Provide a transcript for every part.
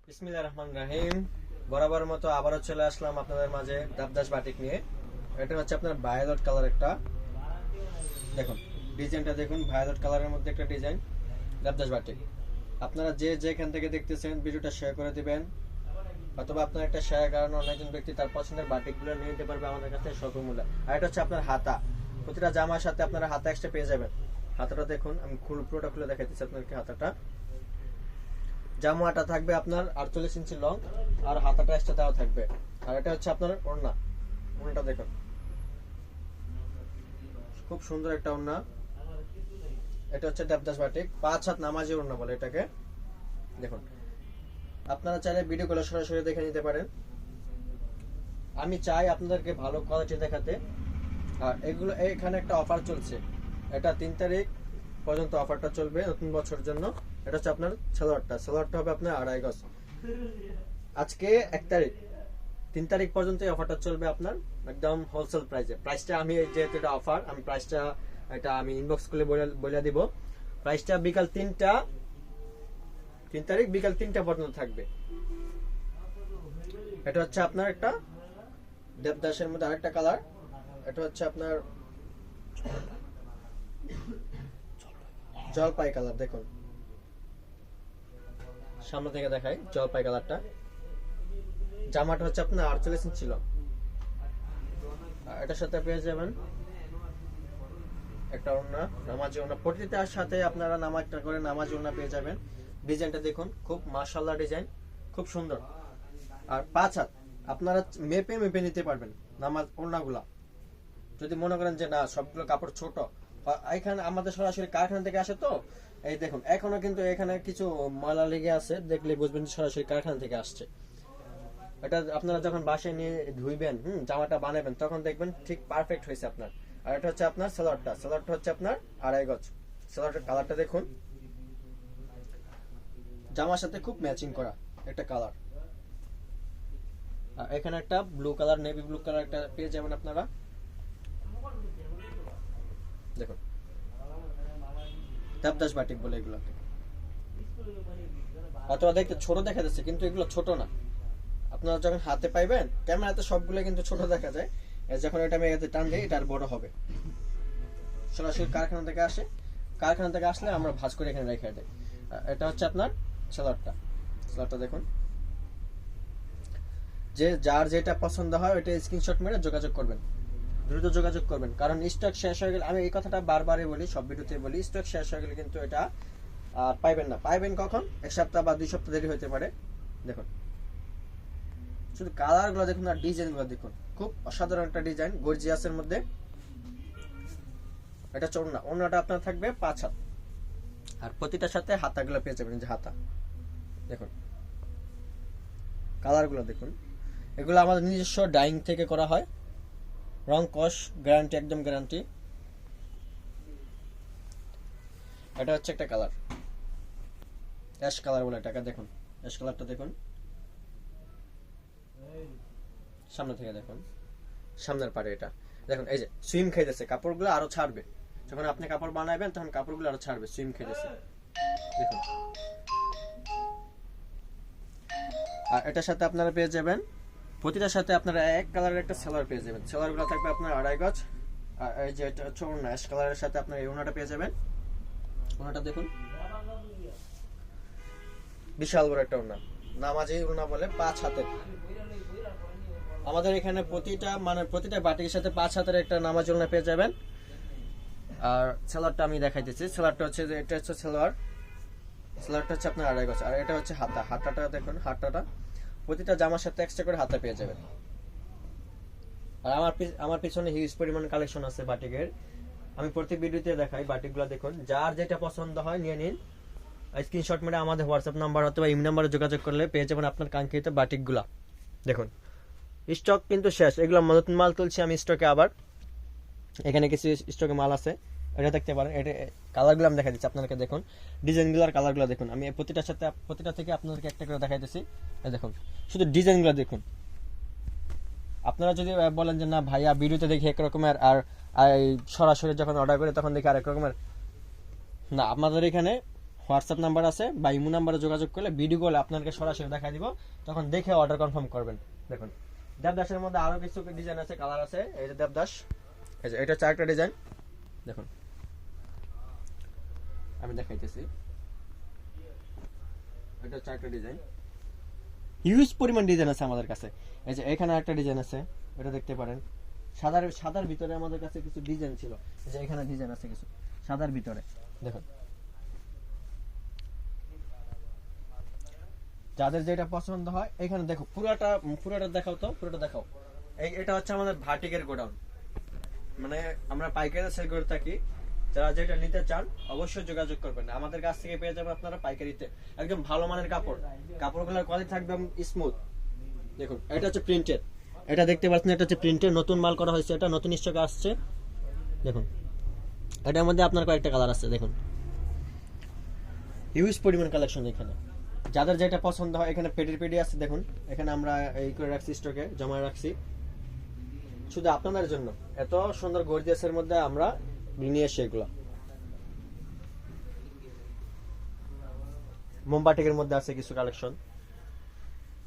বিসমিল্লাহির রহমানির রহিম। বরাবর মতো আবারও চলে আসলাম আপনাদের মাঝে দাবদাস বাটিক নিয়ে। এটা হচ্ছে আপনার ভায়োলেট কালার একটা, দেখুন ডিজাইনটা দেখুন, ভায়োলেট কালারের মধ্যে একটা ডিজাইন দাবদাস বাটিক। আপনারা যে যেখান থেকে দেখতেছেন ভিডিওটা শেয়ার করে দিবেন, অথবা আপনার একটা শেয়ার কারণে অনেকজন ব্যক্তি তার পছন্দের বাটিকগুলো নিয়ে নিতে পারবে আমাদের কাছ থেকে স্বল্প মূল্যে। আর এটা হচ্ছে আপনার হাতা, প্রতিটা জামার সাথে আপনারা হাতা এক্সট্রা পেয়ে যাবেন। হাতাটা দেখুন, আমি পুরোটা খুলে দেখাইতেছি আপনাদেরকে। হাতাটা জামাটা থাকবে আপনার 48 ইঞ্চি লং, আর হাতাটা এক্সট্রা দেওয়া থাকবে। আর এটা হচ্ছে আপনার ওড়না, ওড়নাটা দেখুন খুব সুন্দর একটা ওড়না। এটা হচ্ছে দেবদাস বাটিক, 5 হাত নামাজি ওড়না বলে এটাকে। দেখুন আপনারা চাইলে ভিডিও কলে সরাসরি দেখে নিতে পারেন। আমি চাই আপনাদেরকে ভালো কোয়ালিটি দেখাতে। আর এগুলো এখানে একটা অফার চলছে, এটা 3 তারিখ পর্যন্ত অফারটা চলবে নতুন বছরের জন্য। এটা হচ্ছে আপনার সালোয়ারটা হবে আপনার 2.5 গজ। আজকে 1 তারিখ, 3 তারিখ পর্যন্ত এই অফারটা চলবে আপনার একদম হোলসেল প্রাইসে। প্রাইসটা আমি যেহেতু এটা অফার, আমি প্রাইসটা এটা আমি ইনবক্স করে বলে দিব। প্রাইসটা বিকাল 3 তারিখ বিকাল 3টা পর্যন্ত থাকবে। এটা হচ্ছে আপনার একটা দেবদাসের মধ্যে আরেকটা কালার। এটা হচ্ছে আপনার জলপাই কালার, দেখুন সামনে থেকে দেখাই জলপাই কালারটা। জামাটা হচ্ছে আপনার 48 ইঞ্চি লং। এটার সাথে পেয়ে যাবেন একটা ওড়না, নামাজি ওড়না। প্রতিটার সাথে আপনারা নামাজটা করে নামাজি ওড়না পেয়ে যাবেন। ডিজাইনটা দেখুন, খুব মাশাআল্লাহ ডিজাইন, খুব সুন্দর। আর 5 হাত আপনারা মেপে নিতে পারবেন নামাজ ওড়নাগুলা। যদি মনে করেন যে না সবগুলো কাপড় ছোট, এখানে আমাদের সরাসরি কারখানা থেকে আসে, তো এই দেখুন এখনো কিন্তু এখানে কিছু ময়লা লেগে আছে, দেখলে বুঝবেন সরাসরি কারখানা থেকে আসছে। এটা আপনারা যখন বাসায় নিয়ে ধুইবেন, জামাটা বানাবেন, তখন দেখবেন ঠিক পারফেক্ট হয়েছে আপনার। আর এটা হচ্ছে আপনার সালোয়ারটা হচ্ছে আপনার 2.5 গজ। সালোয়ারটার কালারটা দেখুন, জামার সাথে খুব ম্যাচিং করা একটা কালার। আর এখানে একটা blue colour, navy blue colour একটা পেয়ে যাবেন আপনারা। দেখুন দেবদাস বাটিক বলে এগুলোকে। অথবা দেখতে ছোট দেখা যাচ্ছে, কিন্তু এগুলো ছোট না। আপনারা যখন হাতে পাইবেন, ক্যামেরাতে সবগুলো কিন্তু ছোট দেখা যায়, যখন এটা আমি এতে টান দিই এটা আর বড় হবে। সরাসরি কারখানা থেকে আসে, কারখানা থেকে আসলে আমরা ভাঁজ করে এখানে রেখে দিই। এটা হচ্ছে আপনার সালোয়ারটা দেখুন। যে যার যেটা পছন্দ হয় ওইটা স্ক্রিনশট মেরে যোগাযোগ করবেন, দ্রুত যোগাযোগ করবেন। কারণ স্টক শেষ হয়ে গেলে, আমি এই কথাটা বারবারই বলি, সব ভিডিওতে বলি, স্টক শেষ হয়ে গেলে কিন্তু এটা আর পাইবেন না। পাইবেন কখন? 1 সপ্তাহ বা 2 সপ্তাহ দেরি হতে পারে। দেখুন শুধু কালার গুলো দেখুন আর ডিজাইন গুলো দেখুন, খুব অসাধারণ একটা ডিজাইন গর্জিয়াসের মধ্যে। এটা ওড়নাটা আপনার থাকবে 5 হাত। আর প্রতিটার সাথে হাতাগুলো পেয়ে যাবেন, যে হাতা দেখুন, কালার গুলো দেখুন। এগুলো আমাদের নিজস্ব ডাইং থেকে করা হয়, রং কস গ্যারান্টি, একদম গ্যারান্টি। এটা হচ্ছে একটা কালার, অ্যাশ কালার বলে এটাকে। দেখুন অ্যাশ কালারটা দেখুন, সামনে থেকে দেখুন, সামনের পারে এটা দেখুন। এই যে সুইম খাইতেছে, কাপড়গুলো আরো ছাড়বে যখন আপনি কাপড় বানাবেন, তখন কাপড়গুলো আরো ছাড়বে, সুইম খাইতেছে দেখুন। আর এটার সাথে আপনারা পেয়ে যাবেন, প্রতিটার সাথে আপনারা এক কালারের একটা সালোয়ার পেয়ে যাবেন। সালোয়ারগুলো থাকবে আপনার 2.5 গজ। আর এই যে এটা হচ্ছে ওড়না, অ্যাশ কালারের সাথে আপনার এই ওড়নাটা পেয়ে যাবেন। ওড়নাটা দেখুন, বিশাল বড় একটা ওড়না, নামাজি ওড়না বলে, 5 হাতের। আমাদের এখানে প্রতিটা বাটিকের সাথে 5 হাতের একটা নামাজি ওড়না পেয়ে যাবেন। আর সালোয়ারটা আমি দেখাইতেছি। সালোয়ারটা হচ্ছে যে এটা হচ্ছে সালোয়ারটা হচ্ছে আপনার 2.5 গজ। আর এটা হচ্ছে হাতাটা দেখুন, হাতাটা প্রতিটা জামার সাথে এক্সট্রা করে হাতা পেয়ে যাবেন। আর আমার পিছনে হিউজ পরিমাণ কালেকশন আছে বাটিকের, আমি প্রতি ভিডিওতে দেখাই। বাটিকগুলো দেখুন, যার যেটা পছন্দ হয় নিয়ে নিন। স্ক্রিনশট মেরে আমাদের হোয়াটসঅ্যাপ নাম্বার অথবা ইমেল নাম্বারে যোগাযোগ করলে পেয়ে যাবেন আপনার কাঙ্ক্ষিত বাটিকগুলা। দেখুন স্টক কিন্তু শেষ, এগুলো নতুন মাল তুলছি আমি স্টকে। আবার এখানে কিছু স্টকে মাল আছে, এটা দেখতে পারেন। এটা কালারগুলো আমি দেখা দিচ্ছি আপনাদেরকে, দেখুন ডিজাইনগুলো আর কালারগুলো দেখুন। আমি প্রতিটা থেকে আপনাদেরকে একটা করে দেখাইতেছি। দেখুন শুধু ডিজাইনগুলো দেখুন। আপনারা যদি বলেন যে না ভাইয়া ভিডিওতে দেখি এক রকমের, আর সরাসরি যখন অর্ডার করি তখন দেখি আরেক রকমের, না, আপনাদের এখানে হোয়াটসঅ্যাপ নাম্বার আছে বা ইমো নাম্বারে যোগাযোগ করলে ভিডিও কলে আপনাকে সরাসরি দেখা দিব, তখন দেখে অর্ডার কনফার্ম করবেন। দেখুন দেবদাসের মধ্যে আরো কিছু ডিজাইন আছে, কালার আছে। এই যে দেবদাস, এই যে এটা হচ্ছে আরেকটা ডিজাইন, দেখুন আমি দেখাইতেছি। এটা হচ্ছে আরেকটা ডিজাইন, হিউজ পরিমাণ ডিজাইন আছে আমাদের কাছে। এই যে এখানে একটা ডিজাইন আছে, এটা দেখতে পারেন। সাদার ভিতরে আমাদের কাছে কিছু ডিজাইন ছিল, এই যে এখানে ডিজাইন আছে কিছু সাদার ভিতরে, দেখুন। যাদের যেটা পছন্দ হয় এখানে দেখো, পুরোটা দেখাও তো, পুরোটা দেখাও। এটা হচ্ছে আমাদের ভাটিকের গোডাউন, মানে আমরা পাইকারি সেল করে থাকি। যারা যেটা নিতে চান অবশ্যই যোগাযোগ করবেন, আমাদের কাছ থেকে পেয়ে যাবেন আপনারা পাইকারিতে একদম ভালো মানের কাপড়। কাপড়গুলোর কোয়ালিটি থাকবে স্মুথ। দেখুন এটা হচ্ছে প্রিন্টেড, এটা দেখতে পাচ্ছেন, এটা হচ্ছে প্রিন্টেড, নতুন মাল করা হয়েছে, এটা নতুন স্টকে আসছে। দেখুন এটার মধ্যে আপনার কয়েকটা কালার আছে, দেখুন হিউজ পরিমাণ কালেকশন এখানে। যাদের যেটা পছন্দ হয় এখানে পেডি আছে, দেখুন এখানে আমরা এই করে রাখছি, স্টকে জমা রাখছি শুধু আপনাদের জন্য। এত সুন্দর গর্জিয়াসের মধ্যে আমরা নিয়ে এসে এগুলো। মোমবাটিকের মধ্যে আছে কিছু কালেকশন,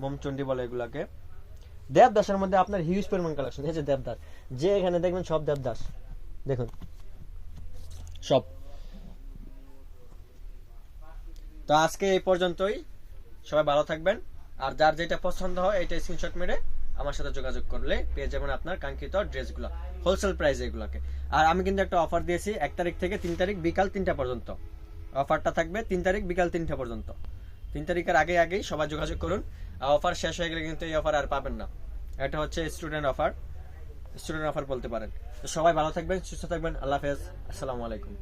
মোমচন্ডি বলে এগুলাকে। দেবদাসের মধ্যে আপনার হিউজ পরিমাণ কালেকশন। এই যে দেবদাস, যে এখানে দেখবেন সব দেবদাস, দেখুন সব। তো আজকে এই পর্যন্তই, সবাই ভালো থাকবেন। আর যার যেটা পছন্দ হয় এটা স্ক্রিনশট মেরে আমার সাথে যোগাযোগ করলে পেয়ে যাবেন আপনার কাঙ্ক্ষিত ড্রেসগুলো হোলসেল প্রাইসে এগুলোকে। আর আমি কিন্তু একটা অফার দিয়েছি 1 তারিখ থেকে 3 তারিখ বিকাল 3টা পর্যন্ত। অফারটা থাকবে 3 তারিখ বিকাল 3টা পর্যন্ত। 3 তারিখের আগেই সবাই যোগাযোগ করুন। আর অফার শেষ হয়ে গেলে কিন্তু এই অফার আর পাবেন না। এটা হচ্ছে স্টুডেন্ট অফার বলতে পারেন। তো সবাই ভালো থাকবেন, সুস্থ থাকবেন। আল্লাহ হাফেজ, আসসালামু আলাইকুম।